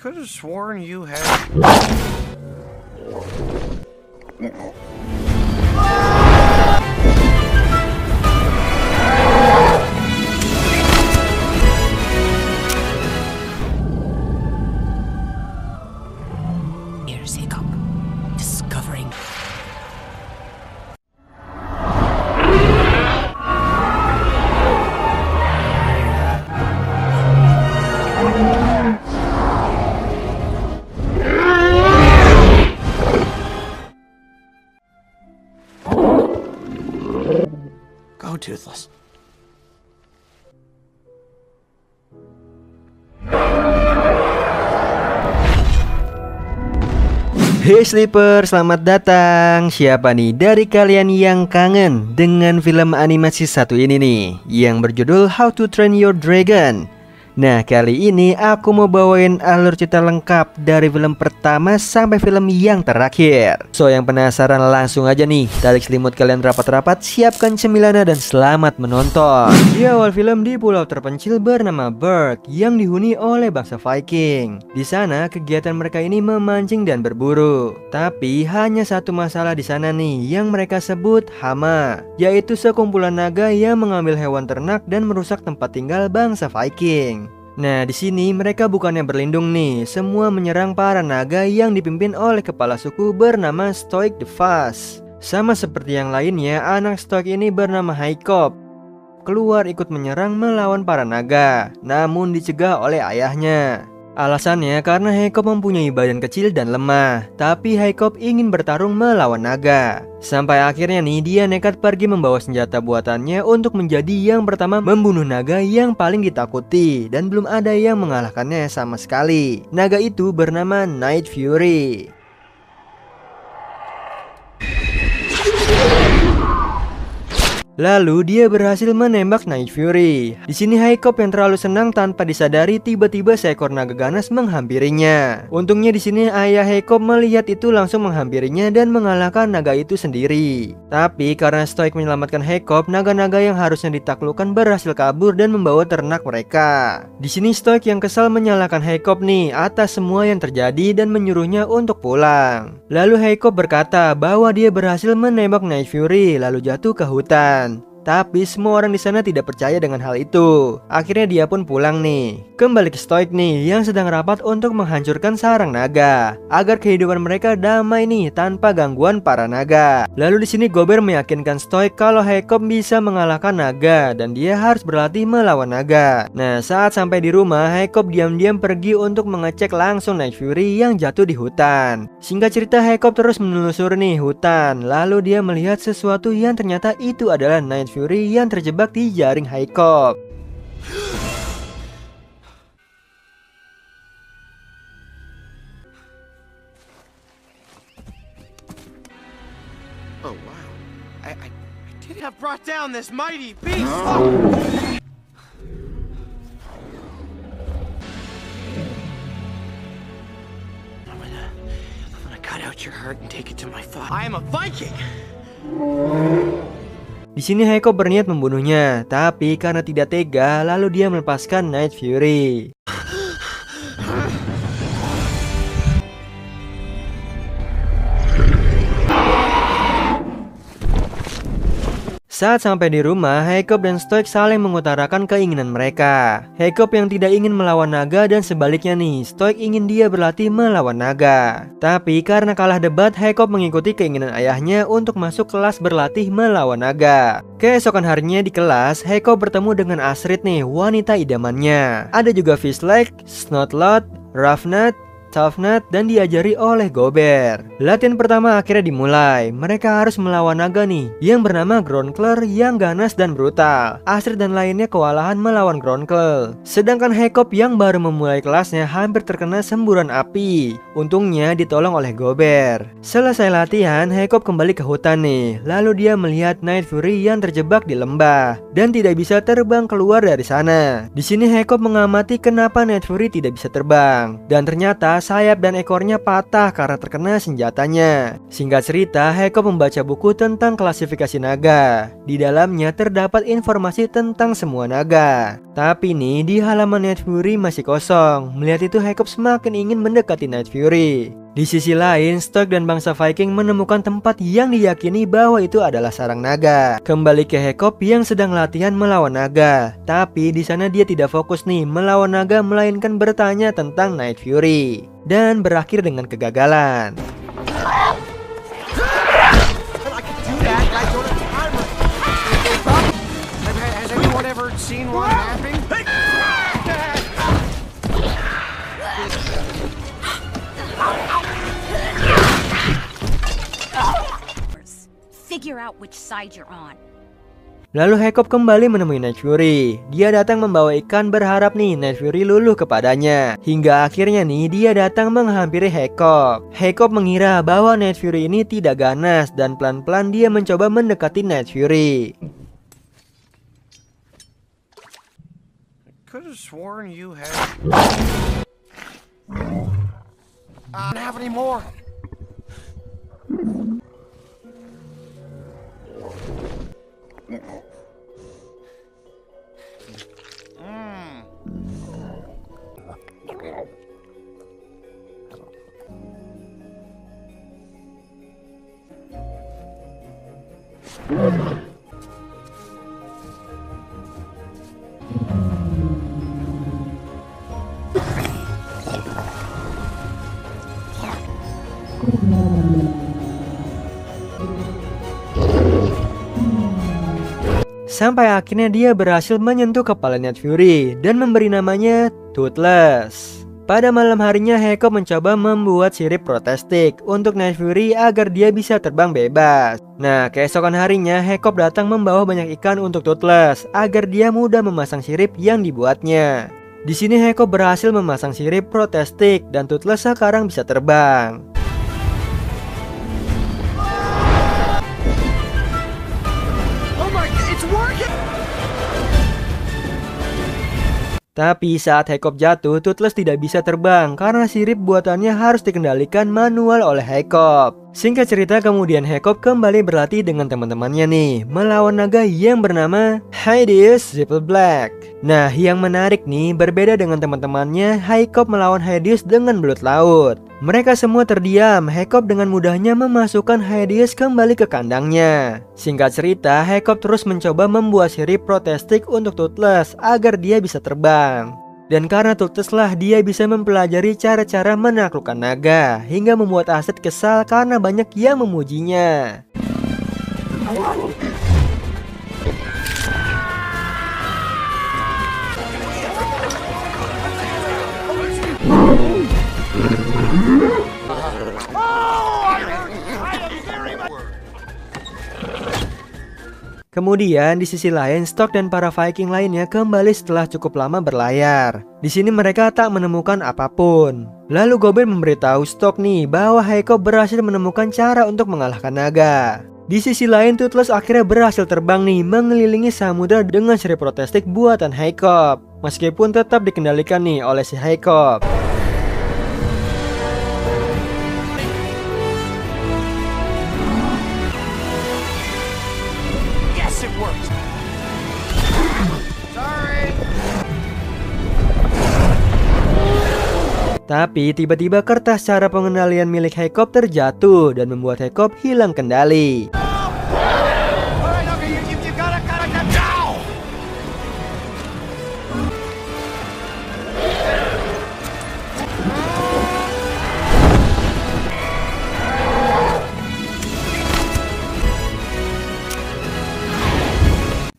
could have sworn you had... Here's Hiccup, discovering... Go, Toothless. Hey Sleeper, selamat datang. Siapa nih dari kalian yang kangen dengan film animasi satu ini nih, yang berjudul How to Train Your Dragon? Nah, kali ini aku mau bawain alur cerita lengkap dari film pertama sampai film yang terakhir. So, yang penasaran langsung aja nih, tarik selimut kalian rapat-rapat, siapkan cemilannya dan selamat menonton. Di awal film di pulau terpencil bernama Berg yang dihuni oleh bangsa Viking. Di sana kegiatan mereka ini memancing dan berburu. Tapi hanya satu masalah di sana nih yang mereka sebut hama, yaitu sekumpulan naga yang mengambil hewan ternak dan merusak tempat tinggal bangsa Viking. Nah, di sini mereka bukannya berlindung nih, semua menyerang para naga yang dipimpin oleh kepala suku bernama Stoik the Fast. Sama seperti yang lainnya, anak Stoik ini bernama Haikop keluar ikut menyerang melawan para naga, namun dicegah oleh ayahnya. Alasannya karena Haikop mempunyai badan kecil dan lemah, tapi Haikop ingin bertarung melawan naga. Sampai akhirnya nih dia nekat pergi membawa senjata buatannya untuk menjadi yang pertama membunuh naga yang paling ditakuti, dan belum ada yang mengalahkannya sama sekali. Naga itu bernama Night Fury. Lalu dia berhasil menembak Night Fury. Di sini Haikop yang terlalu senang tanpa disadari tiba-tiba seekor naga ganas menghampirinya. Untungnya di sini ayah Haikop melihat itu langsung menghampirinya dan mengalahkan naga itu sendiri. Tapi karena Stoik menyelamatkan Haikop, naga-naga yang harusnya ditaklukkan berhasil kabur dan membawa ternak mereka. Di sini Stoik yang kesal menyalahkan Haikop nih atas semua yang terjadi dan menyuruhnya untuk pulang. Lalu Haikop berkata bahwa dia berhasil menembak Night Fury lalu jatuh ke hutan. Tapi semua orang di sana tidak percaya dengan hal itu. Akhirnya dia pun pulang nih. Kembali ke Stoik nih yang sedang rapat untuk menghancurkan sarang naga agar kehidupan mereka damai nih tanpa gangguan para naga. Lalu di sini Gober meyakinkan Stoik kalau Haikop bisa mengalahkan naga dan dia harus berlatih melawan naga. Nah, saat sampai di rumah, Haikop diam-diam pergi untuk mengecek langsung Night Fury yang jatuh di hutan. Singkat cerita, Haikop terus menelusuri nih hutan. Lalu dia melihat sesuatu yang ternyata itu adalah Night Fury yang terjebak di jaring Haikop. Oh, wow. I did have brought down this mighty beast! I'm gonna cut out your heart and take it to my father. I am a Viking! Di sini Haikop berniat membunuhnya, tapi karena tidak tega, lalu dia melepaskan Night Fury. Saat sampai di rumah, Haikop dan Stoik saling mengutarakan keinginan mereka. Haikop yang tidak ingin melawan naga dan sebaliknya nih, Stoik ingin dia berlatih melawan naga. Tapi karena kalah debat, Haikop mengikuti keinginan ayahnya untuk masuk kelas berlatih melawan naga. Keesokan harinya di kelas, Haikop bertemu dengan Astrid nih, wanita idamannya. Ada juga Fishlake, Snotlot, Ravnat, Toughnut, dan diajari oleh Gober. Latihan pertama akhirnya dimulai. Mereka harus melawan naga nih yang bernama Gronkler yang ganas dan brutal. Astrid dan lainnya kewalahan melawan Gronkler. Sedangkan Haikop yang baru memulai kelasnya hampir terkena semburan api. Untungnya ditolong oleh Gober. Selesai latihan, Haikop kembali ke hutan nih. Lalu dia melihat Night Fury yang terjebak di lembah dan tidak bisa terbang keluar dari sana. Di sini Haikop mengamati kenapa Night Fury tidak bisa terbang. Dan ternyata sayap dan ekornya patah karena terkena senjatanya. Singkat cerita, Haikop membaca buku tentang klasifikasi naga. Di dalamnya terdapat informasi tentang semua naga. Tapi nih, di halaman Night Fury masih kosong. Melihat itu, Haikop semakin ingin mendekati Night Fury. Di sisi lain, Stark dan bangsa Viking menemukan tempat yang diyakini bahwa itu adalah sarang naga. Kembali ke Haikop yang sedang latihan melawan naga. Tapi di sana dia tidak fokus nih melawan naga, melainkan bertanya tentang Night Fury. Dan berakhir dengan kegagalan. Figure out which side you're on. Lalu Haikop kembali menemui Night Fury. Dia datang membawa ikan berharap nih Night Fury luluh kepadanya. Hingga akhirnya nih dia datang menghampiri Haikop. Haikop mengira bahwa Night Fury ini tidak ganas dan pelan-pelan dia mencoba mendekati Night Fury. Could have sworn you had. I don't have any more. Sampai akhirnya dia berhasil menyentuh kepala Night Fury dan memberi namanya Toothless. Pada malam harinya, Haikop mencoba membuat sirip protestik untuk Night Fury agar dia bisa terbang bebas. Nah, keesokan harinya Haikop datang membawa banyak ikan untuk Toothless agar dia mudah memasang sirip yang dibuatnya. Di sini Haikop berhasil memasang sirip protestik dan Toothless sekarang bisa terbang. Tapi saat Haikop jatuh, Toothless tidak bisa terbang karena sirip buatannya harus dikendalikan manual oleh Haikop. Singkat cerita, kemudian Haikop kembali berlatih dengan teman-temannya nih melawan naga yang bernama Hades Triple Black. Nah, yang menarik nih, berbeda dengan teman-temannya, Haikop melawan Hades dengan belut laut. Mereka semua terdiam. Haikop dengan mudahnya memasukkan Hades kembali ke kandangnya. Singkat cerita, Haikop terus mencoba membuat sirip protestik untuk Toothless agar dia bisa terbang. Dan karena Toothless lah dia bisa mempelajari cara-cara menaklukkan naga, hingga membuat Aset kesal karena banyak yang memujinya. Kemudian di sisi lain, Stark dan para Viking lainnya kembali setelah cukup lama berlayar. Di sini mereka tak menemukan apapun. Lalu Gober memberitahu Stark nih bahwa Haikop berhasil menemukan cara untuk mengalahkan naga. Di sisi lain, Toothless akhirnya berhasil terbang nih mengelilingi samudra dengan sirip protestik buatan Haikop, meskipun tetap dikendalikan nih oleh si Haikop. Tapi tiba-tiba kertas cara pengendalian milik Haikop terjatuh dan membuat Haikop hilang kendali.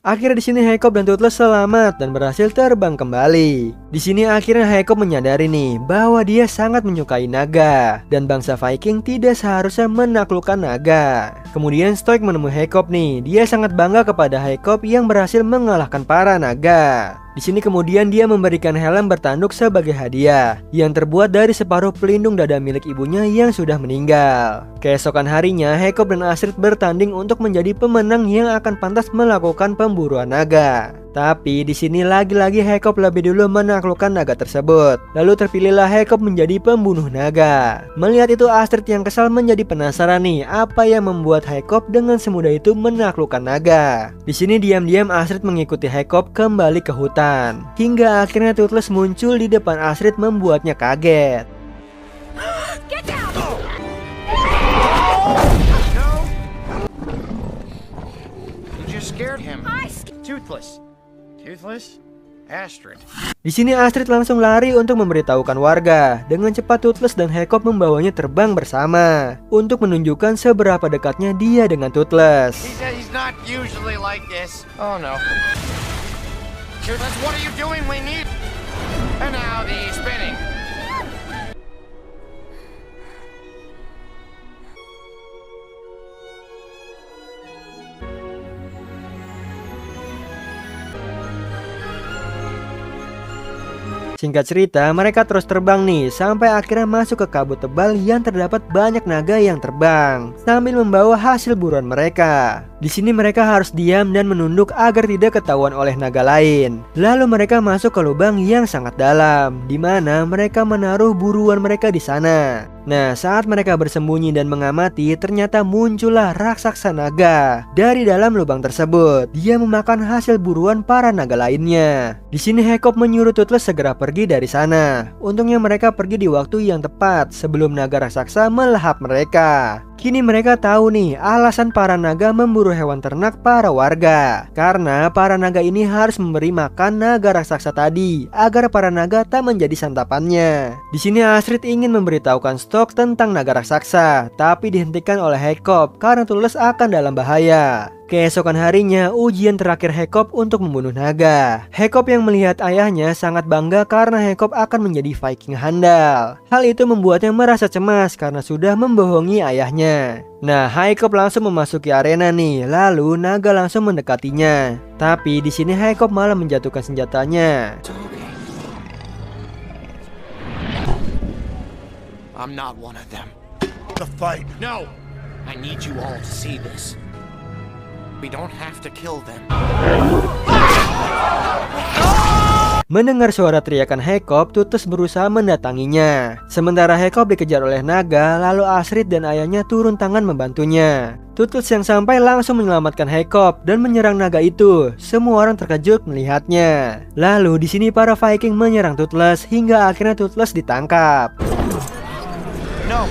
Akhirnya di sini Haikop dan Toothless selamat dan berhasil terbang kembali. Di sini akhirnya Haikop menyadari nih bahwa dia sangat menyukai naga dan bangsa Viking tidak seharusnya menaklukkan naga. Kemudian Stoik menemui Haikop nih. Dia sangat bangga kepada Haikop yang berhasil mengalahkan para naga. Di sini kemudian dia memberikan helm bertanduk sebagai hadiah yang terbuat dari separuh pelindung dada milik ibunya yang sudah meninggal. Keesokan harinya, Haikop dan Astrid bertanding untuk menjadi pemenang yang akan pantas melakukan pemburuan naga. Tapi di sini lagi-lagi Hekop lebih dulu menaklukkan naga tersebut. Lalu terpilihlah Hekop menjadi pembunuh naga. Melihat itu Astrid yang kesal menjadi penasaran nih, apa yang membuat Hekop dengan semudah itu menaklukkan naga. Di sini diam-diam Astrid mengikuti Hekop kembali ke hutan. Hingga akhirnya Toothless muncul di depan Astrid membuatnya kaget. Get down! Scared him. Toothless. Toothless? Astrid. Di sini Astrid langsung lari untuk memberitahukan warga. Dengan cepat Toothless dan Hekop membawanya terbang bersama untuk menunjukkan seberapa dekatnya dia dengan Toothless. He's not usually like this. Oh no. Toothless, what are you doing? We need. And now the spinning. Singkat cerita, mereka terus terbang nih sampai akhirnya masuk ke kabut tebal yang terdapat banyak naga yang terbang sambil membawa hasil buruan mereka. Di sini mereka harus diam dan menunduk agar tidak ketahuan oleh naga lain. Lalu mereka masuk ke lubang yang sangat dalam, di mana mereka menaruh buruan mereka di sana. Nah, saat mereka bersembunyi dan mengamati, ternyata muncullah raksasa naga dari dalam lubang tersebut. Dia memakan hasil buruan para naga lainnya. Di sini Hekop menyuruh Toothless segera pergi dari sana. Untungnya mereka pergi di waktu yang tepat sebelum naga raksasa melahap mereka. Kini mereka tahu nih alasan para naga memburu hewan ternak para warga. Karena para naga ini harus memberi makan naga raksasa tadi agar para naga tak menjadi santapannya. Di sini Astrid ingin memberitahukan stok tentang naga raksasa, tapi dihentikan oleh Hekop karena Toothless akan dalam bahaya. Keesokan harinya, ujian terakhir Hekop untuk membunuh naga. Hekop yang melihat ayahnya sangat bangga karena Hekop akan menjadi Viking handal. Hal itu membuatnya merasa cemas karena sudah membohongi ayahnya. Nah, Hekop langsung memasuki arena nih, lalu naga langsung mendekatinya. Tapi di sini Hekop malah menjatuhkan senjatanya. I'm not one of them. The fight. No. I need you all to see this. We don't have to kill them. Mendengar suara teriakan Hekop, Toothless berusaha mendatanginya. Sementara Hekop dikejar oleh naga, lalu Astrid dan ayahnya turun tangan membantunya. Toothless yang sampai langsung menyelamatkan Hekop dan menyerang naga itu. Semua orang terkejut melihatnya. Lalu di sini para Viking menyerang Toothless hingga akhirnya Toothless ditangkap. No.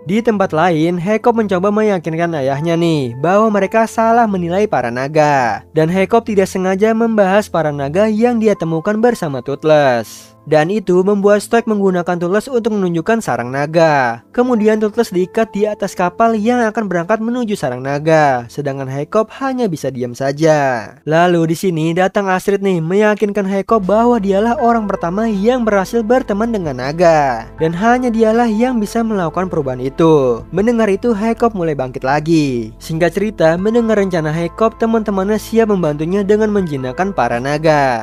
Di tempat lain, Hekop mencoba meyakinkan ayahnya nih bahwa mereka salah menilai para naga. Dan Hekop tidak sengaja membahas para naga yang dia temukan bersama Toothless. Dan itu membuat Stoik menggunakan Toothless untuk menunjukkan sarang naga. Kemudian Toothless diikat di atas kapal yang akan berangkat menuju sarang naga, sedangkan Hekop hanya bisa diam saja. Lalu di sini datang Astrid nih meyakinkan Hekop bahwa dialah orang pertama yang berhasil berteman dengan naga, dan hanya dialah yang bisa melakukan perubahan itu. Mendengar itu Hekop mulai bangkit lagi. Singkat cerita, mendengar rencana Hekop, teman-temannya siap membantunya dengan menjinakkan para naga.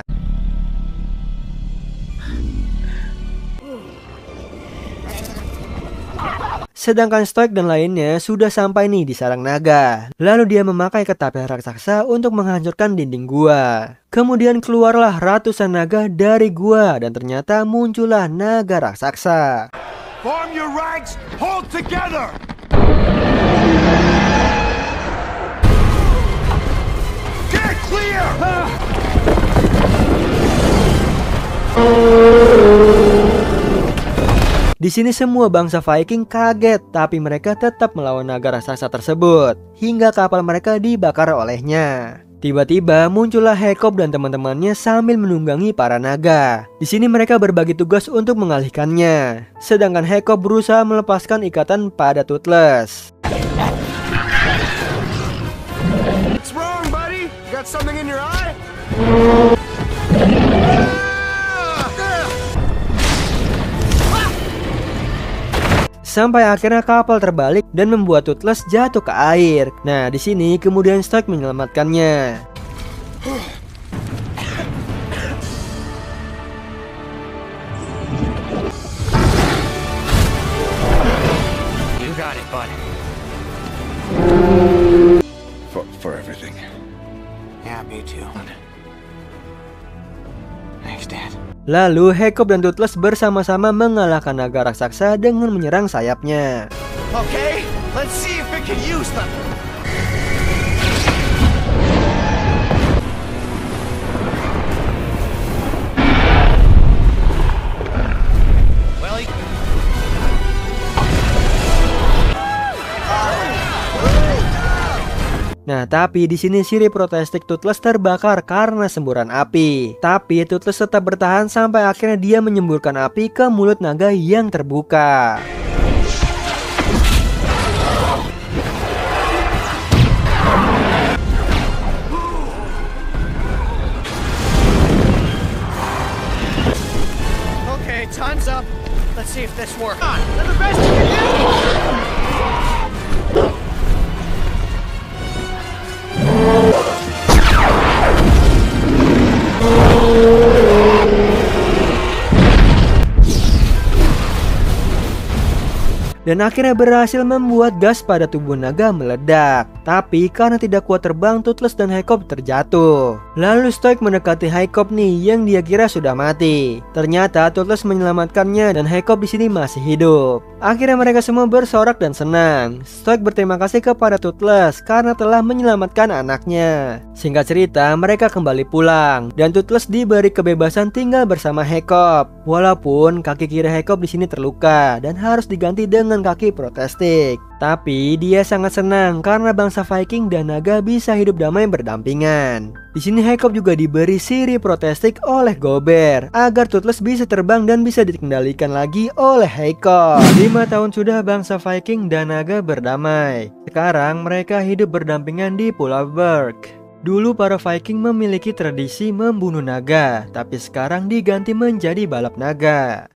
Sedangkan Stoik dan lainnya sudah sampai nih di sarang naga. Lalu dia memakai ketapel raksasa untuk menghancurkan dinding gua. Kemudian keluarlah ratusan naga dari gua dan ternyata muncullah naga raksasa. Form your ranks, hold together. Get clear. Di sini semua bangsa Viking kaget, tapi mereka tetap melawan naga raksasa tersebut hingga kapal mereka dibakar olehnya. Tiba-tiba muncullah Hekop dan teman-temannya sambil menunggangi para naga. Di sini mereka berbagi tugas untuk mengalihkannya. Sedangkan Hekop berusaha melepaskan ikatan pada Toothless. What's wrong, buddy? You got something in your eye? Sampai akhirnya kapal terbalik dan membuat Toothless jatuh ke air. Nah, di sini kemudian Stoik menyelamatkannya. bud. For everything. Yeah, me too. Thanks, Dad. Lalu Hiccup dan Toothless bersama-sama mengalahkan naga raksasa dengan menyerang sayapnya. Okay, let's see if it can use them. Nah, tapi di sini sirip protestik Toothless terbakar karena semburan api. Tapi Toothless tetap bertahan sampai akhirnya dia menyemburkan api ke mulut naga yang terbuka. Okay, time's up. Let's see if this works. Let the best you can do. Dan akhirnya berhasil membuat gas pada tubuh naga meledak. Tapi karena tidak kuat terbang, Toothless dan Hiccup terjatuh. Lalu Stoik mendekati Hiccup nih yang dia kira sudah mati. Ternyata Toothless menyelamatkannya dan Hiccup di sini masih hidup. Akhirnya mereka semua bersorak dan senang. Stoik berterima kasih kepada Toothless karena telah menyelamatkan anaknya. Singkat cerita, mereka kembali pulang dan Toothless diberi kebebasan tinggal bersama Hiccup. Walaupun kaki kiri Hiccup di sini terluka dan harus diganti dengan kaki protestik. Tapi dia sangat senang karena bangsa Viking dan naga bisa hidup damai berdampingan. Di sini Hiccup juga diberi sirip protestik oleh Gober agar Toothless bisa terbang dan bisa dikendalikan lagi oleh Hiccup. 5 tahun sudah bangsa Viking dan naga berdamai. Sekarang mereka hidup berdampingan di Pulau Berg. Dulu para Viking memiliki tradisi membunuh naga, tapi sekarang diganti menjadi balap naga.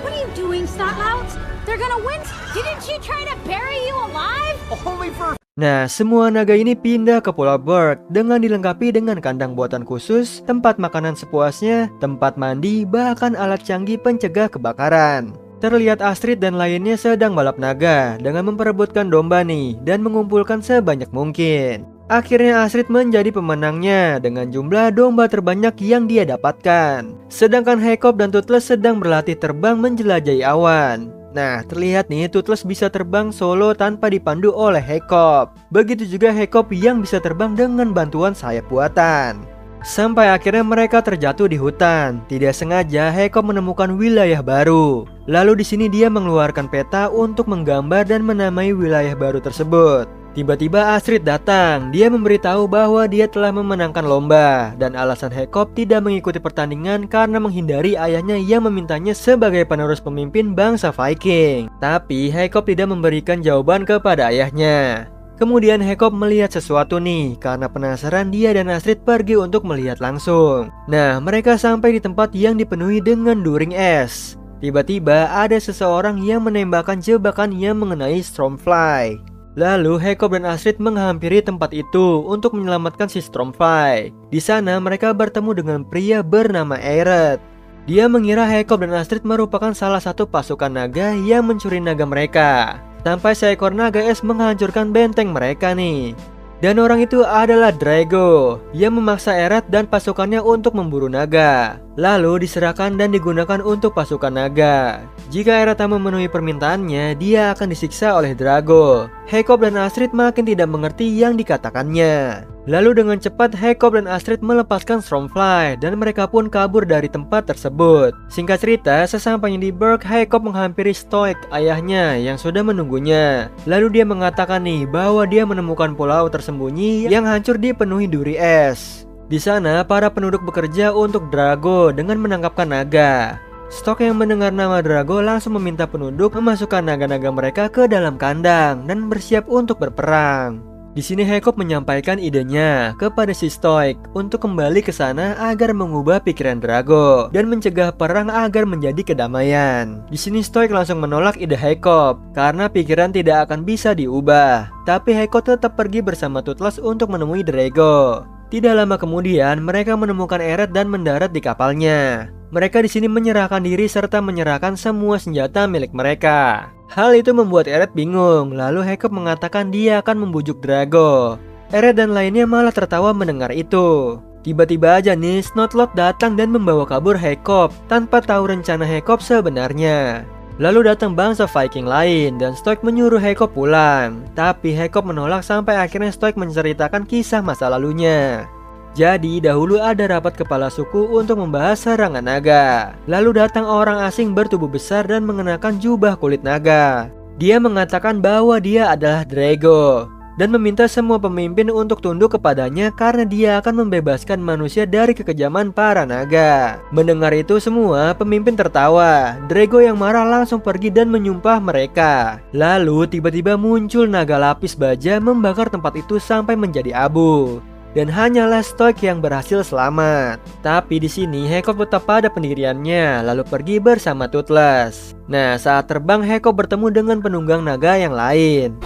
What are you doing, Snotlouts? They're gonna win. Didn't she try to bury you alive? Only for... Nah, semua naga ini pindah ke Pulau Berg dengan dilengkapi dengan kandang buatan khusus, tempat makanan sepuasnya, tempat mandi, bahkan alat canggih pencegah kebakaran. Terlihat Astrid dan lainnya sedang balap naga dengan memperebutkan domba nih dan mengumpulkan sebanyak mungkin. Akhirnya Astrid menjadi pemenangnya dengan jumlah domba terbanyak yang dia dapatkan. Sedangkan Hiccup dan Toothless sedang berlatih terbang menjelajahi awan. Nah, terlihat nih Toothless bisa terbang solo tanpa dipandu oleh Hiccup. Begitu juga Hiccup yang bisa terbang dengan bantuan sayap buatan. Sampai akhirnya mereka terjatuh di hutan. Tidak sengaja Hiccup menemukan wilayah baru. Lalu di sini dia mengeluarkan peta untuk menggambar dan menamai wilayah baru tersebut. Tiba-tiba Astrid datang. Dia memberitahu bahwa dia telah memenangkan lomba dan alasan Hiccup tidak mengikuti pertandingan karena menghindari ayahnya yang memintanya sebagai penerus pemimpin bangsa Viking. Tapi Hiccup tidak memberikan jawaban kepada ayahnya. Kemudian Hiccup melihat sesuatu nih. Karena penasaran, dia dan Astrid pergi untuk melihat langsung. Nah, mereka sampai di tempat yang dipenuhi dengan duri es. Tiba-tiba ada seseorang yang menembakkan jebakan yang mengenai Stormfly. Lalu Hiccup dan Astrid menghampiri tempat itu untuk menyelamatkan si Stormfly. Di sana mereka bertemu dengan pria bernama Aerith. Dia mengira Hiccup dan Astrid merupakan salah satu pasukan naga yang mencuri naga mereka. Sampai seekor naga es menghancurkan benteng mereka nih. Dan orang itu adalah Drago yang memaksa Aerith dan pasukannya untuk memburu naga. Lalu diserahkan dan digunakan untuk pasukan naga. Jika Aerith tak memenuhi permintaannya, dia akan disiksa oleh Drago. Hiccup dan Astrid makin tidak mengerti yang dikatakannya. Lalu dengan cepat Hiccup dan Astrid melepaskan Stormfly dan mereka pun kabur dari tempat tersebut. Singkat cerita, sesampainya di Berg, Hiccup menghampiri Stoik, ayahnya yang sudah menunggunya. Lalu dia mengatakan nih bahwa dia menemukan pulau tersembunyi yang hancur dipenuhi duri es. Di sana para penduduk bekerja untuk Drago dengan menangkapkan naga. Stoik yang mendengar nama Drago langsung meminta penduduk memasukkan naga-naga mereka ke dalam kandang dan bersiap untuk berperang. Di sini Hiccup menyampaikan idenya kepada si Stoik untuk kembali ke sana agar mengubah pikiran Drago dan mencegah perang agar menjadi kedamaian. Di sini Stoik langsung menolak ide Hiccup karena pikiran tidak akan bisa diubah. Tapi Hiccup tetap pergi bersama Toothless untuk menemui Drago. Tidak lama kemudian mereka menemukan Aerith dan mendarat di kapalnya. Mereka di sini menyerahkan diri serta menyerahkan semua senjata milik mereka. Hal itu membuat Eret bingung, lalu Jacob mengatakan dia akan membujuk Drago. Eret dan lainnya malah tertawa mendengar itu. Tiba-tiba aja nih Snotlord datang dan membawa kabur Jacob tanpa tahu rencana Jacob sebenarnya. Lalu datang bangsa Viking lain dan Stoik menyuruh Jacob pulang. Tapi Jacob menolak sampai akhirnya Stoik menceritakan kisah masa lalunya. Jadi dahulu ada rapat kepala suku untuk membahas serangan naga. Lalu datang orang asing bertubuh besar dan mengenakan jubah kulit naga. Dia mengatakan bahwa dia adalah Drago dan meminta semua pemimpin untuk tunduk kepadanya karena dia akan membebaskan manusia dari kekejaman para naga. Mendengar itu semua pemimpin tertawa. Drago yang marah langsung pergi dan menyumpah mereka. Lalu tiba-tiba muncul naga lapis baja membakar tempat itu sampai menjadi abu. Dan hanyalah Stoik yang berhasil selamat. Tapi di sini Jacob tetap pada pendiriannya lalu pergi bersama Toothless. Nah, saat terbang Jacob bertemu dengan penunggang naga yang lain.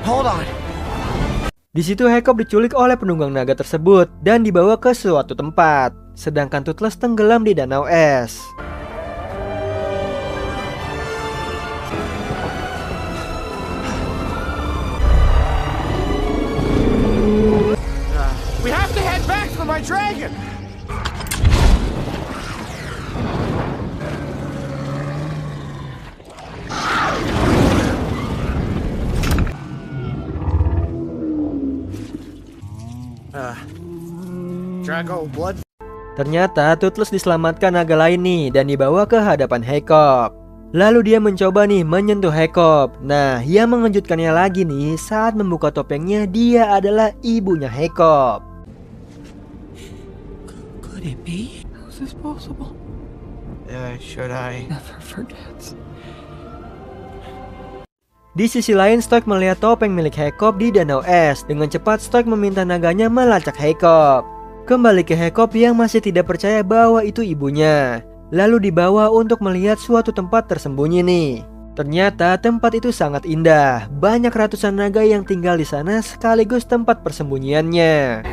Hold on. Di situ Jacob diculik oleh penunggang naga tersebut dan dibawa ke suatu tempat. Sedangkan Toothless tenggelam di danau es. We have to head back for my dragon. Drago blood. Ternyata Toothless diselamatkan naga lain nih dan dibawa ke hadapan Jacob. Lalu dia mencoba nih menyentuh Jacob. Nah, yang mengejutkannya lagi nih, saat membuka topengnya dia adalah ibunya Jacob. Could it be? How is this possible? Should I? Never forget. Di sisi lain, Stoik melihat topeng milik Jacob di danau es. Dengan cepat Stoik meminta naganya melacak Jacob. Kembali ke Jacob yang masih tidak percaya bahwa itu ibunya. Lalu dibawa untuk melihat suatu tempat tersembunyi nih. Ternyata tempat itu sangat indah. Banyak ratusan naga yang tinggal di sana sekaligus tempat persembunyiannya.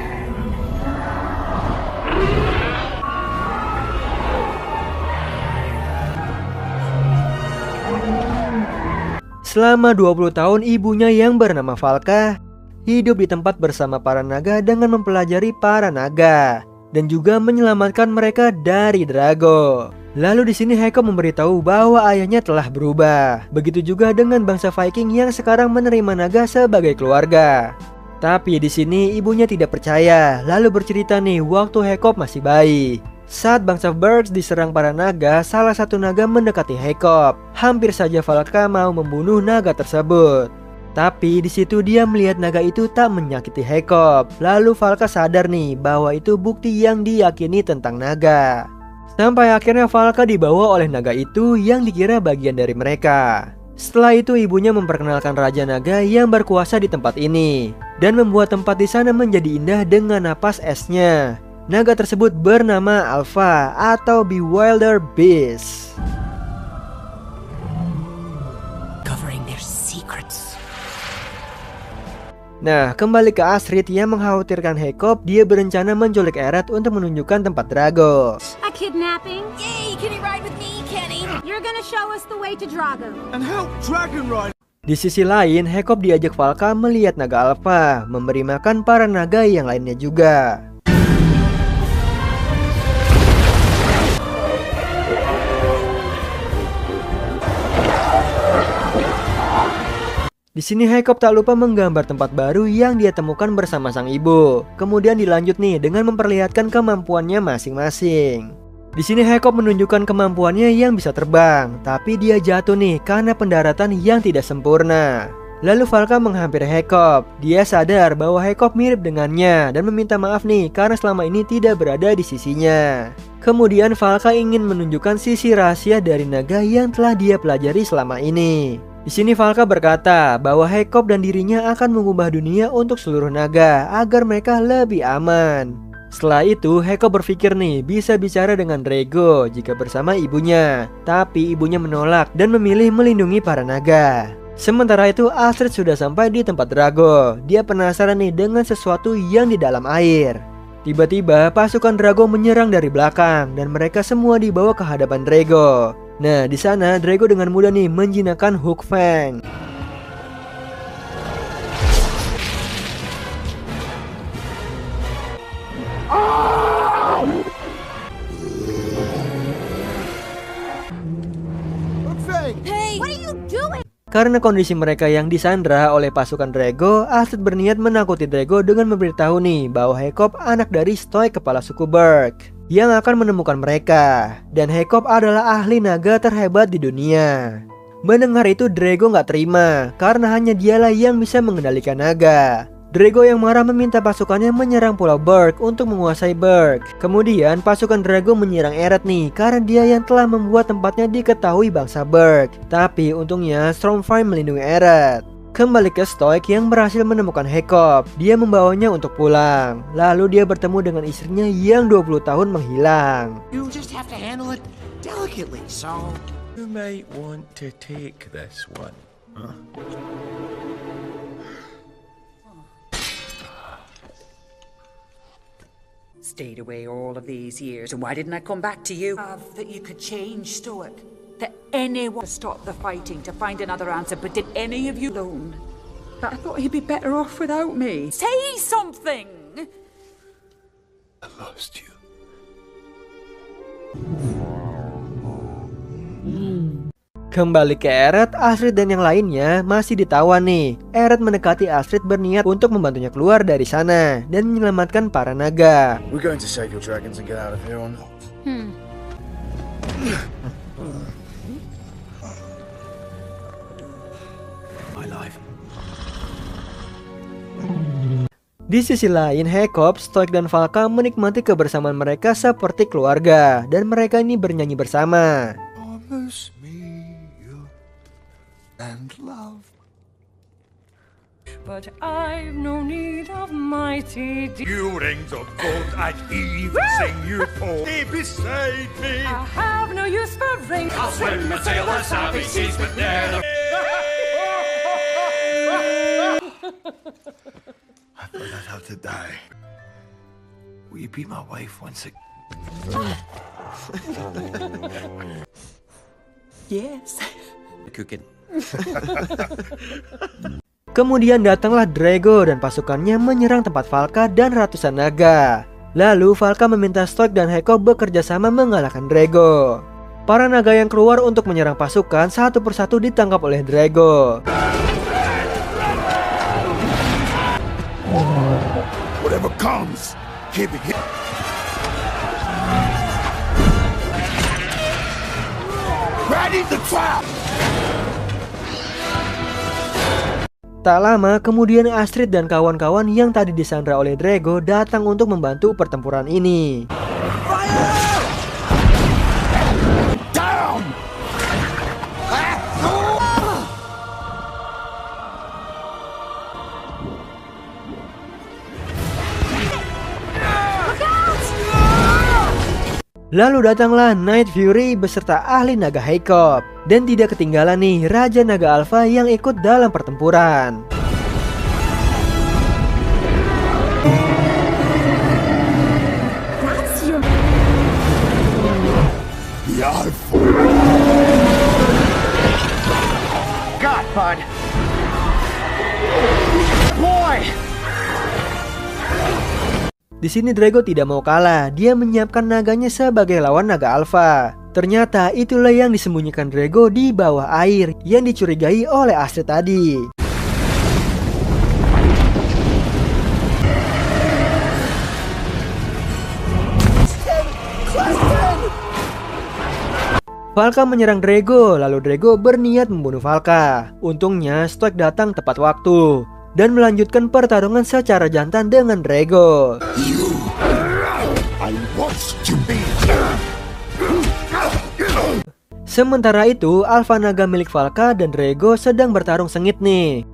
Selama 20 tahun ibunya yang bernama Valka hidup di tempat bersama para naga dengan mempelajari para naga dan juga menyelamatkan mereka dari Drago. Lalu di sini Jacob memberitahu bahwa ayahnya telah berubah. Begitu juga dengan bangsa Viking yang sekarang menerima naga sebagai keluarga. Tapi di sini ibunya tidak percaya. Lalu bercerita nih waktu Jacob masih bayi. Saat bangsa Bergs diserang para naga, salah satu naga mendekati Jacob. Hampir saja Valka mau membunuh naga tersebut. Tapi di situ dia melihat naga itu tak menyakiti Jacob. Lalu Valka sadar nih bahwa itu bukti yang diyakini tentang naga. Sampai akhirnya Valka dibawa oleh naga itu yang dikira bagian dari mereka. Setelah itu ibunya memperkenalkan Raja Naga yang berkuasa di tempat ini dan membuat tempat di sana menjadi indah dengan napas esnya. Naga tersebut bernama Alpha atau Bewilder Beast. Covering their secrets. Nah, kembali ke Astrid yang mengkhawatirkan Jacob. Dia berencana menculik Eret untuk menunjukkan tempat Drago. A kidnapping? Yay! Can you ride with me, Kenny? You're gonna show us the way to Drago. And help dragon ride. Di sisi lain, Jacob diajak Valka melihat naga Alpha, memberi makan para naga yang lainnya juga. Di sini Jacob tak lupa menggambar tempat baru yang dia temukan bersama sang ibu. Kemudian dilanjut nih dengan memperlihatkan kemampuannya masing-masing. Di sini Jacob menunjukkan kemampuannya yang bisa terbang, tapi dia jatuh nih karena pendaratan yang tidak sempurna. Lalu Valka menghampiri Jacob. Dia sadar bahwa Jacob mirip dengannya dan meminta maaf nih karena selama ini tidak berada di sisinya. Kemudian Valka ingin menunjukkan sisi rahasia dari naga yang telah dia pelajari selama ini. Di sini Valka berkata bahwa Jacob dan dirinya akan mengubah dunia untuk seluruh naga agar mereka lebih aman. Setelah itu, Heko berpikir nih bisa bicara dengan Drago jika bersama ibunya. Tapi ibunya menolak dan memilih melindungi para naga. Sementara itu, Astrid sudah sampai di tempat Drago. Dia penasaran nih dengan sesuatu yang di dalam air. Tiba-tiba pasukan Drago menyerang dari belakang dan mereka semua dibawa ke hadapan Drago. Nah, di sana Drago dengan mudah nih menjinakkan Hook Fang. Hey, what are you doing? Karena kondisi mereka yang disandra oleh pasukan Drago, Astrid berniat menakuti Drago dengan memberitahu nih bahwa Hekop anak dari Stoik kepala suku Berg yang akan menemukan mereka. Dan Hekop adalah ahli naga terhebat di dunia. Mendengar itu Drago nggak terima karena hanya dialah yang bisa mengendalikan naga. Drago yang marah meminta pasukannya menyerang Pulau Berg untuk menguasai Berg. Kemudian pasukan Drago menyerang Eret nih karena dia yang telah membuat tempatnya diketahui bangsa Berg. Tapi untungnya Stormfire melindungi Eret. Kembali ke Stoik yang berhasil menemukan Hekop. Dia membawanya untuk pulang. Lalu dia bertemu dengan istrinya yang 20 tahun menghilang. You just have to handle it delicately, so... You might want to take this one, huh? Stayed away all of these years, and why didn't I come back to you? That you could change, Stoic. That anyone stop the fighting to find another answer, but did any of you alone? But I thought he'd be better off without me. Say something! I lost you. Kembali ke Eret, Astrid dan yang lainnya masih ditawan nih. Eret mendekati Astrid berniat untuk membantunya keluar dari sana dan menyelamatkan para naga. We're going to save your dragons and get out of here or not? My life. Di sisi lain, Hekop, Stoik, dan Valka menikmati kebersamaan mereka seperti keluarga. Dan mereka ini bernyanyi bersama. Promise me you and love. But I've no need of mighty You rings of gold I'd even sing you for. Stay beside me. I have no use for ring. I'll swim and sail on savvy seas, but never... I thought I'd have to die. Will you be my wife once again? Yes. Cooking. Kemudian datanglah Drago dan pasukannya menyerang tempat Valka dan ratusan naga. Lalu Valka meminta Stoik dan Hekop bekerja sama mengalahkan Drago. Para naga yang keluar untuk menyerang pasukan satu persatu ditangkap oleh Drago. Whatever comes, keep it hit. Ready to trap. Tak lama kemudian Astrid dan kawan-kawan yang tadi disandra oleh Drago datang untuk membantu pertempuran ini. Down. Lalu datanglah Night Fury beserta ahli naga Hekop. Dan tidak ketinggalan nih Raja Naga Alpha yang ikut dalam pertempuran. God, bud. Boy! Di sini Drago tidak mau kalah, dia menyiapkan naganya sebagai lawan naga Alpha. Ternyata itulah yang disembunyikan Drago di bawah air yang dicurigai oleh Astrid tadi. Valka menyerang Drago, lalu Drago berniat membunuh Valka. Untungnya Stoik datang tepat waktu dan melanjutkan pertarungan secara jantan dengan Drago. Sementara itu, Alpha Naga milik Valka dan Drago sedang bertarung sengit nih.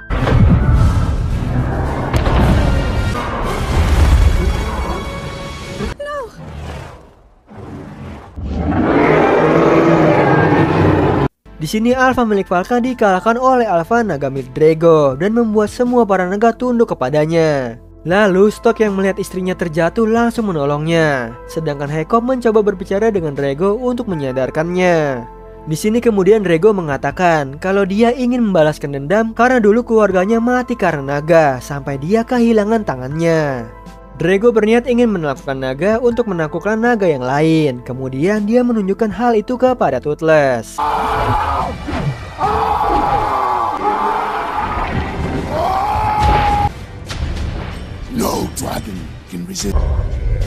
Di sini Alpha milik Falka dikalahkan oleh Alpha naga milik Drago dan membuat semua para naga tunduk kepadanya. Lalu Stok yang melihat istrinya terjatuh langsung menolongnya, sedangkan Hekop mencoba berbicara dengan Drago untuk menyadarkannya. Di sini kemudian Drago mengatakan kalau dia ingin membalaskan dendam karena dulu keluarganya mati karena naga sampai dia kehilangan tangannya. Drago berniat ingin menakutkan naga untuk menaklukkan naga yang lain. Kemudian dia menunjukkan hal itu kepada Toothless. No dragon can resist.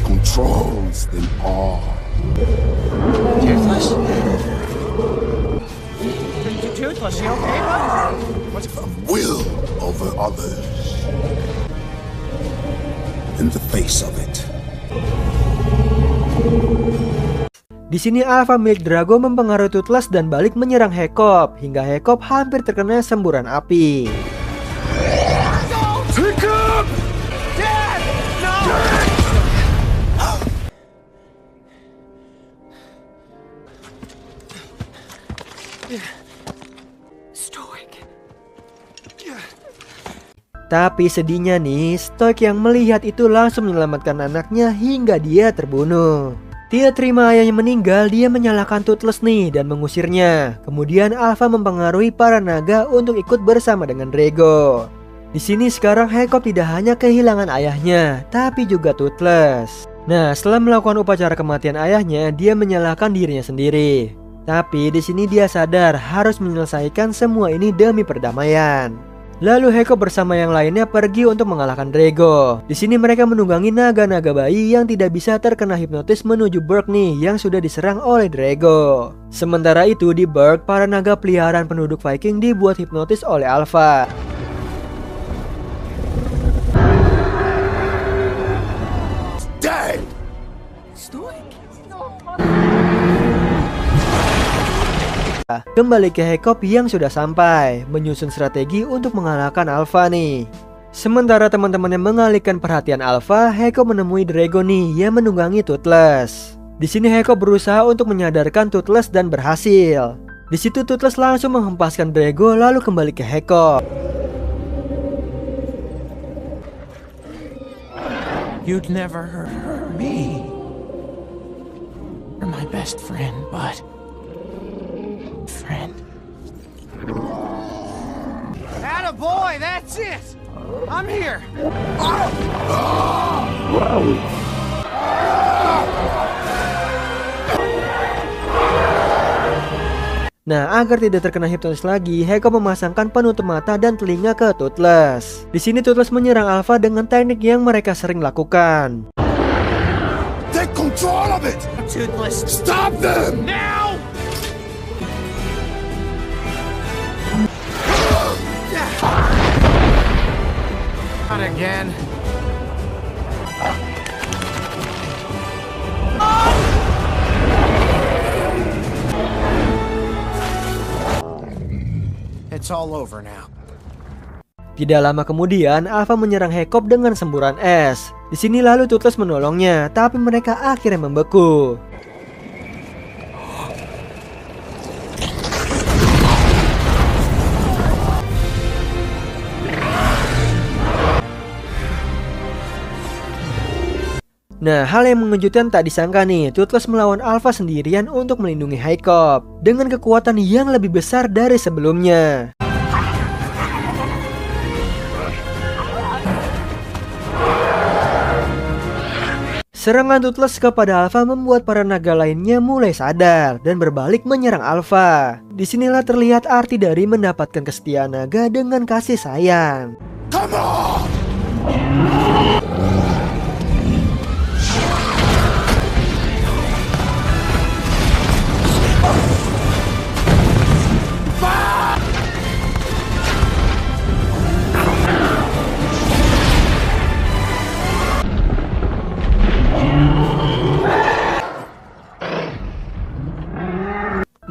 Controls them all. Toothless? Toothless, you okay, bud? What's The will over others. In the face of it. Di sini Alpha milik Drago mempengaruhi Toothless dan balik menyerang Hekop hingga Hekop hampir terkena semburan api. Tapi sedihnya nih, Stoik yang melihat itu langsung menyelamatkan anaknya hingga dia terbunuh. Tidak terima ayahnya meninggal, dia menyalahkan Toothless nih dan mengusirnya. Kemudian Alpha mempengaruhi para naga untuk ikut bersama dengan Drago. Di sini sekarang Hekop tidak hanya kehilangan ayahnya, tapi juga Toothless. Nah, setelah melakukan upacara kematian ayahnya, dia menyalahkan dirinya sendiri. Tapi di sini dia sadar harus menyelesaikan semua ini demi perdamaian. Lalu Hekop bersama yang lainnya pergi untuk mengalahkan Drago. Di sini mereka menunggangi naga-naga bayi yang tidak bisa terkena hipnotis menuju Berg nih yang sudah diserang oleh Drago. Sementara itu di Berg, para naga peliharaan penduduk Viking dibuat hipnotis oleh Alpha. Dead! Kembali ke Hekop yang sudah sampai, menyusun strategi untuk mengalahkan Alpha nih. Sementara teman-temannya mengalihkan perhatian Alpha, Hekop menemui Drago nih yang menunggangi Toothless. Di sini Hekop berusaha untuk menyadarkan Toothless dan berhasil. Di situ Toothless langsung menghempaskan Drago lalu kembali ke Hekop. You'd never hurt me. You're my best friend, bud. Friend. Attaboy, that's it! I'm here! Nah, agar tidak terkena hipnotis lagi, Hekop memasangkan penutup mata dan telinga ke Toothless. Di sini Toothless menyerang Alpha dengan teknik yang mereka sering lakukan. Take control of it! Toothless, Stop them! now! Not again. It's all over now. Tidak lama kemudian, Alpha menyerang Hekop dengan semburan es. Di sini lalu Toothless menolongnya, tapi mereka akhirnya membeku. Nah, hal yang mengejutkan tak disangka nih, Toothless melawan Alpha sendirian untuk melindungi Hekop dengan kekuatan yang lebih besar dari sebelumnya. Serangan Toothless kepada Alpha membuat para naga lainnya mulai sadar dan berbalik menyerang Alpha. Disinilah terlihat arti dari mendapatkan kesetiaan naga dengan kasih sayang. Come on!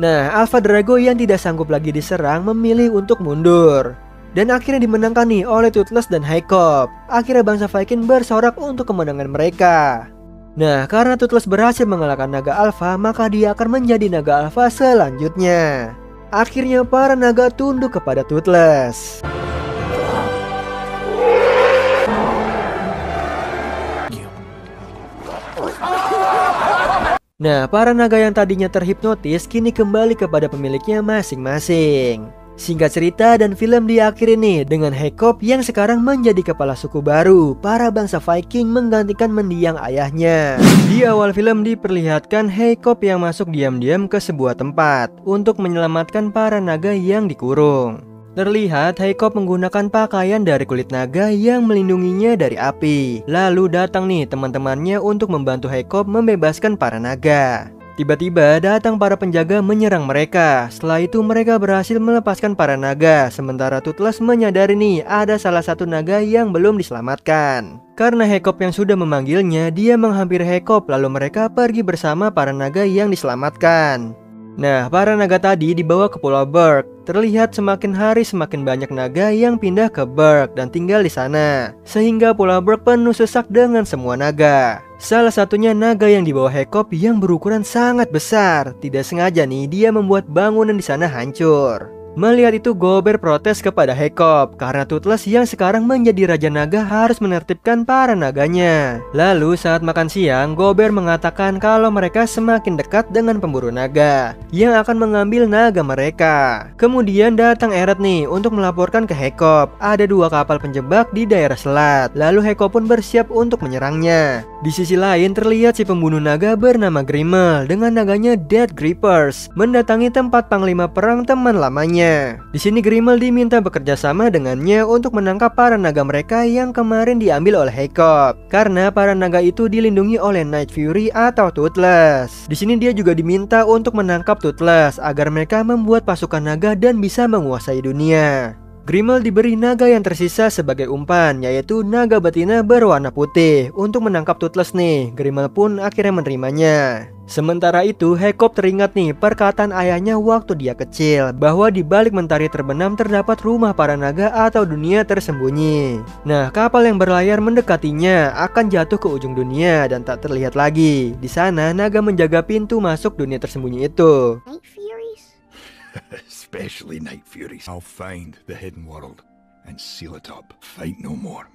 Nah, Alpha Drago yang tidak sanggup lagi diserang memilih untuk mundur. Dan akhirnya dimenangkan nih oleh Toothless dan Hekop. Akhirnya bangsa Viking bersorak untuk kemenangan mereka. Nah, karena Toothless berhasil mengalahkan naga Alpha, maka dia akan menjadi naga Alpha selanjutnya. Akhirnya para naga tunduk kepada Toothless. Nah, para naga yang tadinya terhipnotis kini kembali kepada pemiliknya masing-masing. Singkat cerita dan film diakhiri nih dengan Haecop yang sekarang menjadi kepala suku baru para bangsa Viking menggantikan mendiang ayahnya. Di awal film diperlihatkan Haecop yang masuk diam-diam ke sebuah tempat untuk menyelamatkan para naga yang dikurung. Terlihat Haecop menggunakan pakaian dari kulit naga yang melindunginya dari api. Lalu datang nih teman-temannya untuk membantu Haecop membebaskan para naga. Tiba-tiba datang para penjaga menyerang mereka. Setelah itu mereka berhasil melepaskan para naga. Sementara Toothless menyadari nih ada salah satu naga yang belum diselamatkan. Karena Haecop yang sudah memanggilnya, dia menghampiri Haecop lalu mereka pergi bersama para naga yang diselamatkan. Nah, para naga tadi dibawa ke Pulau Berk. Terlihat semakin hari semakin banyak naga yang pindah ke Berk dan tinggal di sana. Sehingga Pulau Berk penuh sesak dengan semua naga. Salah satunya naga yang dibawa Haecop yang berukuran sangat besar. Tidak sengaja nih dia membuat bangunan di sana hancur. Melihat itu Gober protes kepada Haecop karena Toothless yang sekarang menjadi Raja Naga harus menertibkan para naganya. Lalu saat makan siang Gober mengatakan kalau mereka semakin dekat dengan pemburu naga yang akan mengambil naga mereka. Kemudian datang Eret nih untuk melaporkan ke Haecop ada 2 kapal penjebak di daerah selat. Lalu Haecop pun bersiap untuk menyerangnya. Di sisi lain terlihat si pembunuh naga bernama Grimmel dengan naganya Death Grippers mendatangi tempat panglima perang teman lamanya. Di sini Grimmel diminta bekerja sama dengannya untuk menangkap para naga mereka yang kemarin diambil oleh Haecop. Karena para naga itu dilindungi oleh Night Fury atau Toothless. Di sini dia juga diminta untuk menangkap Toothless agar mereka membuat pasukan naga dan bisa menguasai dunia. Grimmel diberi naga yang tersisa sebagai umpan, yaitu naga betina berwarna putih. Untuk menangkap Toothless nih, Grimmel pun akhirnya menerimanya. Sementara itu, Haecop teringat nih perkataan ayahnya waktu dia kecil, bahwa di balik mentari terbenam terdapat rumah para naga atau dunia tersembunyi. Nah, kapal yang berlayar mendekatinya akan jatuh ke ujung dunia dan tak terlihat lagi. Di sana, naga menjaga pintu masuk dunia tersembunyi itu. Night Furies? Especially Night Furies. I'll find the hidden world and seal it up. Fight no more.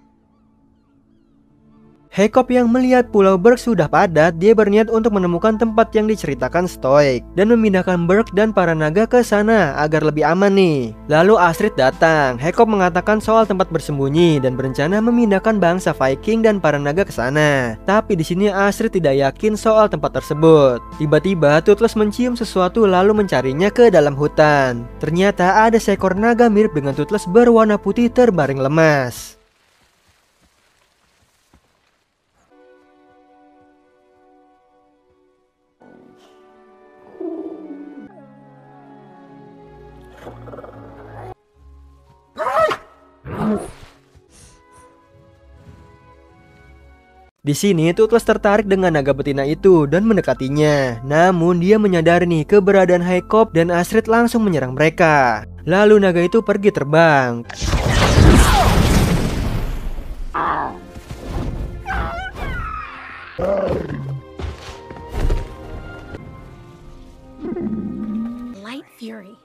Haecop yang melihat Pulau Berk sudah padat, dia berniat untuk menemukan tempat yang diceritakan Stoik dan memindahkan Berk dan para naga ke sana agar lebih aman nih. Lalu Astrid datang. Haecop mengatakan soal tempat bersembunyi dan berencana memindahkan bangsa Viking dan para naga ke sana. Tapi di sini Astrid tidak yakin soal tempat tersebut. Tiba-tiba Toothless mencium sesuatu lalu mencarinya ke dalam hutan. Ternyata ada seekor naga mirip dengan Toothless berwarna putih terbaring lemas. Di sini Toothless tertarik dengan naga betina itu dan mendekatinya. Namun dia menyadari nih keberadaan Haecop dan Astrid langsung menyerang mereka. Lalu naga itu pergi terbang. Light Fury.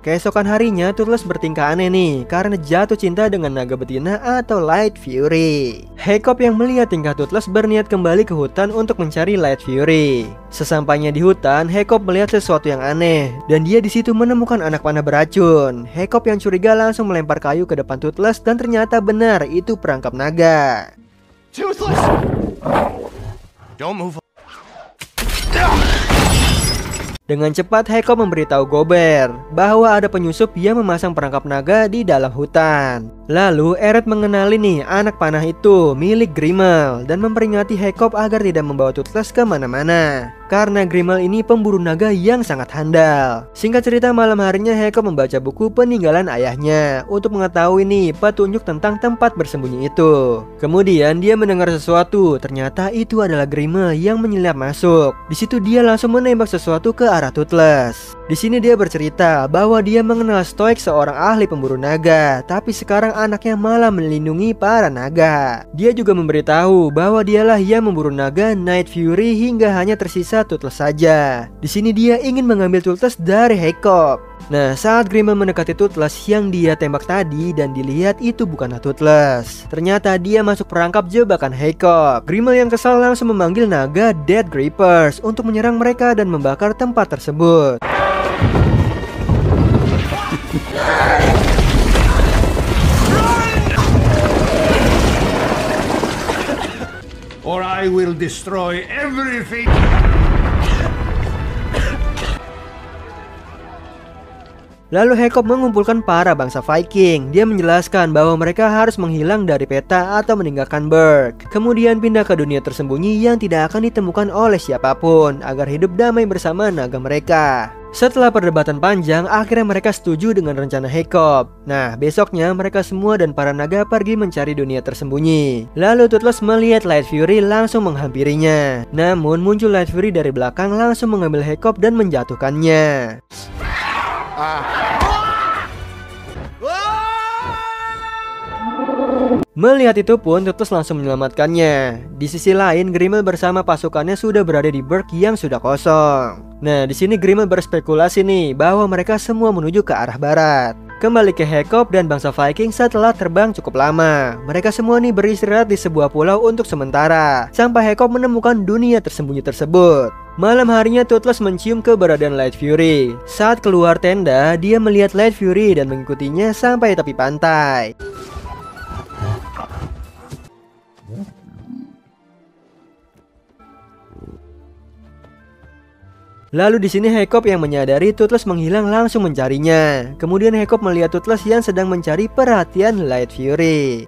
Keesokan harinya Toothless bertingkah aneh nih karena jatuh cinta dengan naga betina atau Light Fury. Haecop yang melihat tingkah Toothless berniat kembali ke hutan untuk mencari Light Fury. Sesampainya di hutan, Haecop melihat sesuatu yang aneh dan dia di situ menemukan anak panah beracun. Haecop yang curiga langsung melempar kayu ke depan Toothless dan ternyata benar itu perangkap naga. Toothless! Don't move. Dengan cepat Haecop memberitahu Gober bahwa ada penyusup yang memasang perangkap naga di dalam hutan. Lalu Eret mengenali nih anak panah itu milik Grimmel dan memperingati Haecop agar tidak membawa Toothless kemana-mana. Karena Grimmel ini pemburu naga yang sangat handal. Singkat cerita malam harinya Haecop membaca buku peninggalan ayahnya untuk mengetahui nih petunjuk tentang tempat bersembunyi itu. Kemudian dia mendengar sesuatu, ternyata itu adalah Grimmel yang menyelip masuk. Di situ dia langsung menembak sesuatu ke arah Toothless. Di sini dia bercerita bahwa dia mengenal Stoik, seorang ahli pemburu naga, tapi sekarang anaknya malah melindungi para naga. Dia juga memberitahu bahwa dialah yang memburu naga Night Fury hingga hanya tersisa meminta Toothless saja. Di sini dia ingin mengambil Toothless dari Hiccup. Nah, saat Grimmel mendekati Toothless yang dia tembak tadi dan dilihat itu bukanlah Toothless, ternyata dia masuk perangkap jebakan Hiccup. Grimmel yang kesal langsung memanggil naga Death Grippers untuk menyerang mereka dan membakar tempat tersebut. Or I will destroy everything. Lalu Hiccup mengumpulkan para bangsa Viking. Dia menjelaskan bahwa mereka harus menghilang dari peta atau meninggalkan Berg, kemudian pindah ke dunia tersembunyi yang tidak akan ditemukan oleh siapapun agar hidup damai bersama naga mereka. Setelah perdebatan panjang, akhirnya mereka setuju dengan rencana Hiccup. Nah, besoknya mereka semua dan para naga pergi mencari dunia tersembunyi. Lalu Toothless melihat Light Fury langsung menghampirinya. Namun muncul Light Fury dari belakang langsung mengambil Hiccup dan menjatuhkannya. Melihat itu pun Toothless langsung menyelamatkannya. Di sisi lain, Grimmel bersama pasukannya sudah berada di Berg yang sudah kosong. Nah, di sini Grimmel berspekulasi nih bahwa mereka semua menuju ke arah barat. Kembali ke Hiccup dan bangsa Viking setelah terbang cukup lama. Mereka semua nih beristirahat di sebuah pulau untuk sementara sampai Hiccup menemukan dunia tersembunyi tersebut. Malam harinya Toothless mencium keberadaan Light Fury. Saat keluar tenda, dia melihat Light Fury dan mengikutinya sampai tepi pantai. Lalu di sini Hiccup yang menyadari Toothless menghilang langsung mencarinya. Kemudian Hiccup melihat Toothless yang sedang mencari perhatian Light Fury.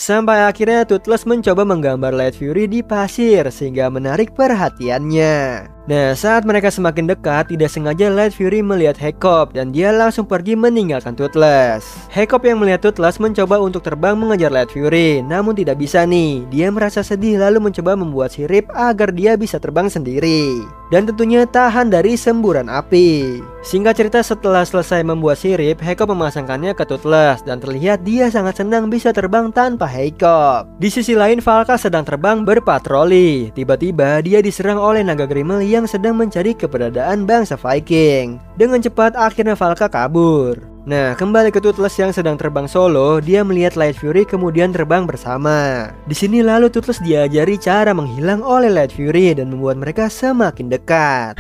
Sampai akhirnya Toothless mencoba menggambar Light Fury di pasir sehingga menarik perhatiannya. Nah, saat mereka semakin dekat, tidak sengaja Light Fury melihat Hiccup dan dia langsung pergi meninggalkan Toothless. Hiccup yang melihat Toothless mencoba untuk terbang mengejar Light Fury, namun tidak bisa nih. Dia merasa sedih lalu mencoba membuat sirip agar dia bisa terbang sendiri. Dan tentunya tahan dari semburan api. Singkat cerita, setelah selesai membuat sirip, Hiccup memasangkannya ke Toothless dan terlihat dia sangat senang bisa terbang tanpa Hiccup. Di sisi lain, Valka sedang terbang berpatroli. Tiba-tiba dia diserang oleh naga Grimmel yang sedang mencari keberadaan bangsa Viking. Dengan cepat akhirnya Valka kabur. Nah, kembali ke Toothless yang sedang terbang solo, dia melihat Light Fury kemudian terbang bersama. Di sini lalu Toothless diajari cara menghilang oleh Light Fury dan membuat mereka semakin dekat.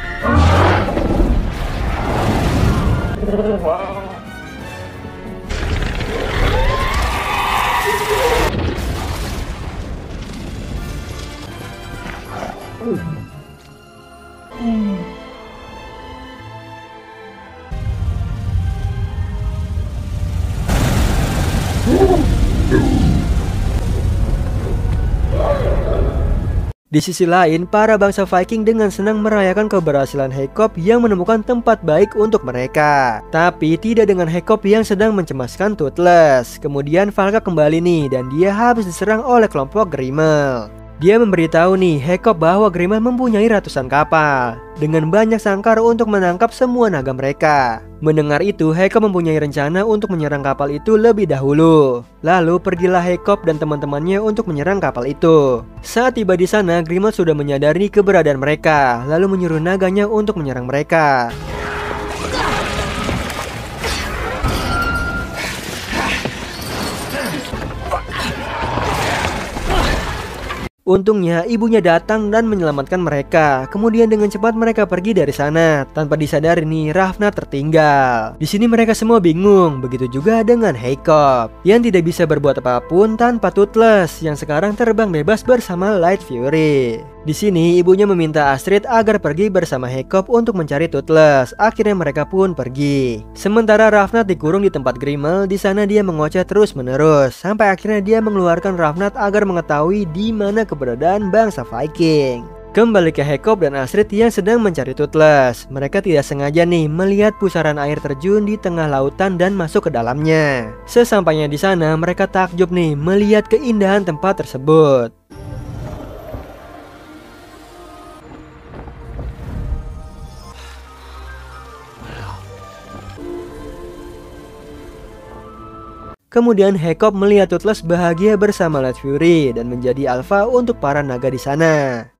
Di sisi lain, para bangsa Viking dengan senang merayakan keberhasilan Hiccup yang menemukan tempat baik untuk mereka. Tapi tidak dengan Hiccup yang sedang mencemaskan Toothless. Kemudian Valka kembali nih dan dia habis diserang oleh kelompok Grimmel. Dia memberitahu nih Hiccup bahwa Grimmel mempunyai ratusan kapal dengan banyak sangkar untuk menangkap semua naga mereka. Mendengar itu, Hiccup mempunyai rencana untuk menyerang kapal itu lebih dahulu. Lalu pergilah Hiccup dan teman-temannya untuk menyerang kapal itu. Saat tiba di sana, Grimmel sudah menyadari keberadaan mereka, lalu menyuruh naganya untuk menyerang mereka. Untungnya ibunya datang dan menyelamatkan mereka. Kemudian dengan cepat mereka pergi dari sana. Tanpa disadari nih, Ravna tertinggal. Di sini mereka semua bingung. Begitu juga dengan Hiccup yang tidak bisa berbuat apapun tanpa Toothless yang sekarang terbang bebas bersama Light Fury. Di sini ibunya meminta Astrid agar pergi bersama Hiccup untuk mencari Toothless. Akhirnya mereka pun pergi. Sementara Ravnat dikurung di tempat Grimmel. Di sana dia mengoceh terus-menerus sampai akhirnya dia mengeluarkan Ravnat agar mengetahui di mana keberadaan bangsa Viking. Kembali ke Jacob dan Astrid yang sedang mencari Toothless. Mereka tidak sengaja nih melihat pusaran air terjun di tengah lautan dan masuk ke dalamnya. Sesampainya di sana, mereka takjub nih melihat keindahan tempat tersebut. Kemudian Jacob melihat Toothless bahagia bersama Light Fury dan menjadi alpha untuk para naga di sana.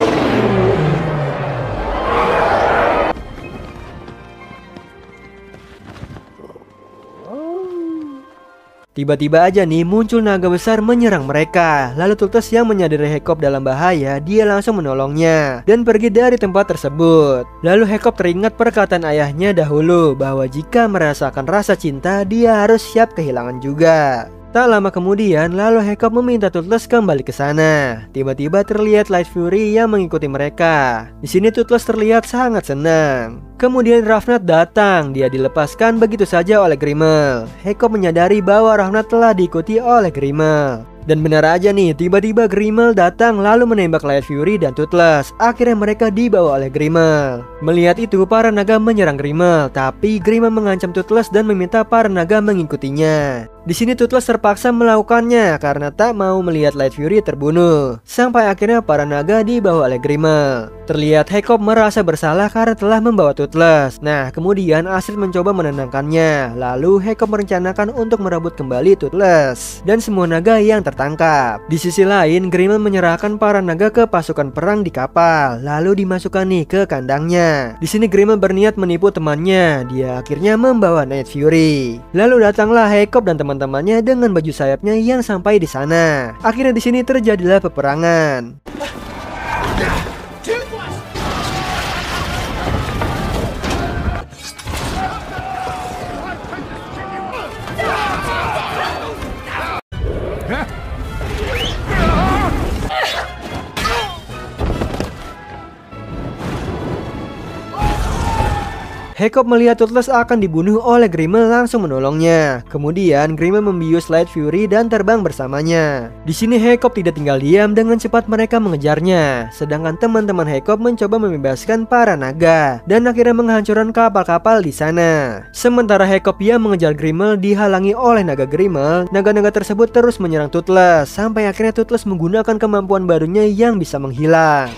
Tiba-tiba aja nih muncul naga besar menyerang mereka. Lalu Toothless yang menyadari Jacob dalam bahaya, dia langsung menolongnya dan pergi dari tempat tersebut. Lalu Jacob teringat perkataan ayahnya dahulu bahwa jika merasakan rasa cinta, dia harus siap kehilangan juga. Tak lama kemudian, lalu Jacob meminta Toothless kembali ke sana. Tiba-tiba terlihat Light Fury yang mengikuti mereka. Di sini Toothless terlihat sangat senang. Kemudian Ravnat datang, dia dilepaskan begitu saja oleh Grimmel. Jacob menyadari bahwa Ravnat telah diikuti oleh Grimmel. Dan benar aja nih, tiba-tiba Grimmel datang lalu menembak Light Fury dan Toothless. Akhirnya mereka dibawa oleh Grimmel. Melihat itu, para naga menyerang Grimmel, tapi Grimmel mengancam Toothless dan meminta para naga mengikutinya. Di sini Toothless terpaksa melakukannya karena tak mau melihat Light Fury terbunuh. Sampai akhirnya para naga dibawa oleh Grimmel. Terlihat Jacob merasa bersalah karena telah membawa Toothless. Nah, kemudian Astrid mencoba menenangkannya. Lalu Jacob merencanakan untuk merebut kembali Toothless dan semua naga yang tertangkap. Di sisi lain, Grimmel menyerahkan para naga ke pasukan perang di kapal, lalu dimasukkan nih ke kandangnya. Di sini Grimmel berniat menipu temannya. Dia akhirnya membawa Night Fury. Lalu datanglah Jacob dan teman-temannya dengan baju sayapnya yang sampai di sana. Akhirnya di sini terjadilah peperangan. Jacob melihat Toothless akan dibunuh oleh Grimmel langsung menolongnya. Kemudian Grimmel membius Light Fury dan terbang bersamanya. Di sini Jacob tidak tinggal diam, dengan cepat mereka mengejarnya. Sedangkan teman-teman Jacob mencoba membebaskan para naga dan akhirnya menghancurkan kapal-kapal di sana. Sementara Jacob yang mengejar Grimmel dihalangi oleh naga Grimmel, naga-naga tersebut terus menyerang Toothless sampai akhirnya Toothless menggunakan kemampuan barunya yang bisa menghilang.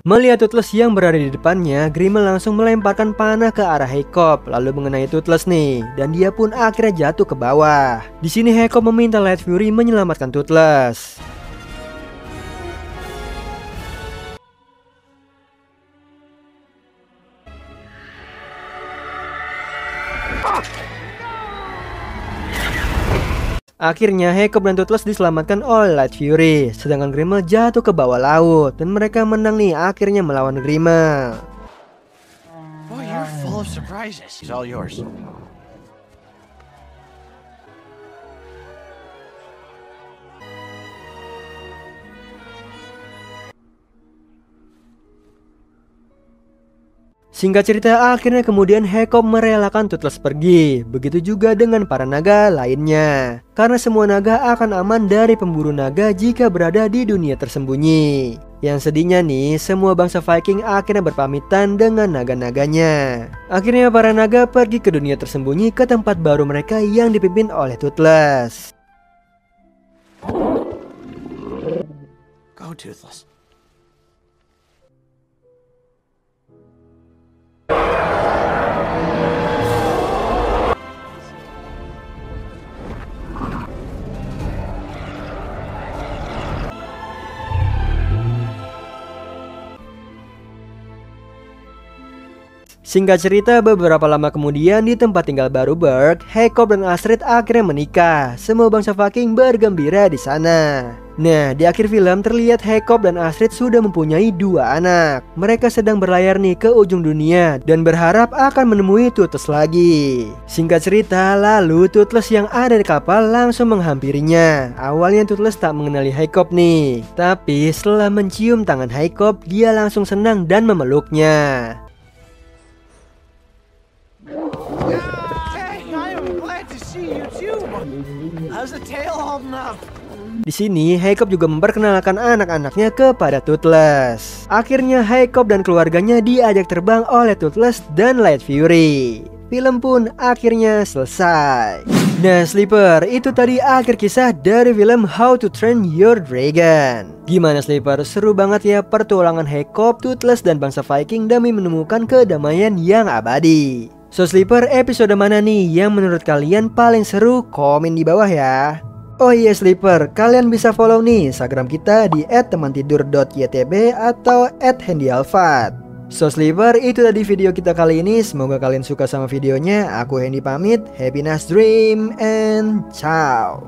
Melihat Toothless yang berada di depannya, Grimmel langsung melemparkan panah ke arah Jacob, lalu mengenai Toothless nih, dan dia pun akhirnya jatuh ke bawah. Di sini Jacob meminta Light Fury menyelamatkan Toothless. Akhirnya Jacob dan Toothless diselamatkan oleh Light Fury, sedangkan Grimmel jatuh ke bawah laut dan mereka menang nih akhirnya melawan Grimmel. Boy, you're full of surprises. It's all yours. Singkat cerita, akhirnya kemudian Jacob merelakan Toothless pergi. Begitu juga dengan para naga lainnya, karena semua naga akan aman dari pemburu naga jika berada di dunia tersembunyi. Yang sedihnya nih, semua bangsa Viking akhirnya berpamitan dengan naga-naganya. Akhirnya para naga pergi ke dunia tersembunyi ke tempat baru mereka yang dipimpin oleh Toothless. Go, Toothless. Singkat cerita, beberapa lama kemudian di tempat tinggal baru Berg, Jacob dan Astrid akhirnya menikah. Semua bangsa Viking bergembira di sana. Nah, di akhir film terlihat Jacob dan Astrid sudah mempunyai 2 anak. Mereka sedang berlayar nih ke ujung dunia dan berharap akan menemui Toothless lagi. Singkat cerita, lalu Toothless yang ada di kapal langsung menghampirinya. Awalnya Toothless tak mengenali Jacob nih, tapi setelah mencium tangan Jacob, dia langsung senang dan memeluknya. Hey, I am glad to see Di sini, Jacob juga memperkenalkan anak-anaknya kepada Toothless. Akhirnya, Jacob dan keluarganya diajak terbang oleh Toothless dan Light Fury. Film pun akhirnya selesai. Nah, Sleeper, itu tadi akhir kisah dari film How to Train Your Dragon. Gimana, Sleeper? Seru banget ya pertualangan Jacob, Toothless, dan bangsa Viking demi menemukan kedamaian yang abadi. So, Sleeper, episode mana nih yang menurut kalian paling seru? Komen di bawah ya. Oh iya, Sleeper, kalian bisa follow nih Instagram kita di @temantidur.ytb atau @handyalfat. So, Sleeper, itu tadi video kita kali ini. Semoga kalian suka sama videonya. Aku Hendy pamit. Happy nice dream and ciao.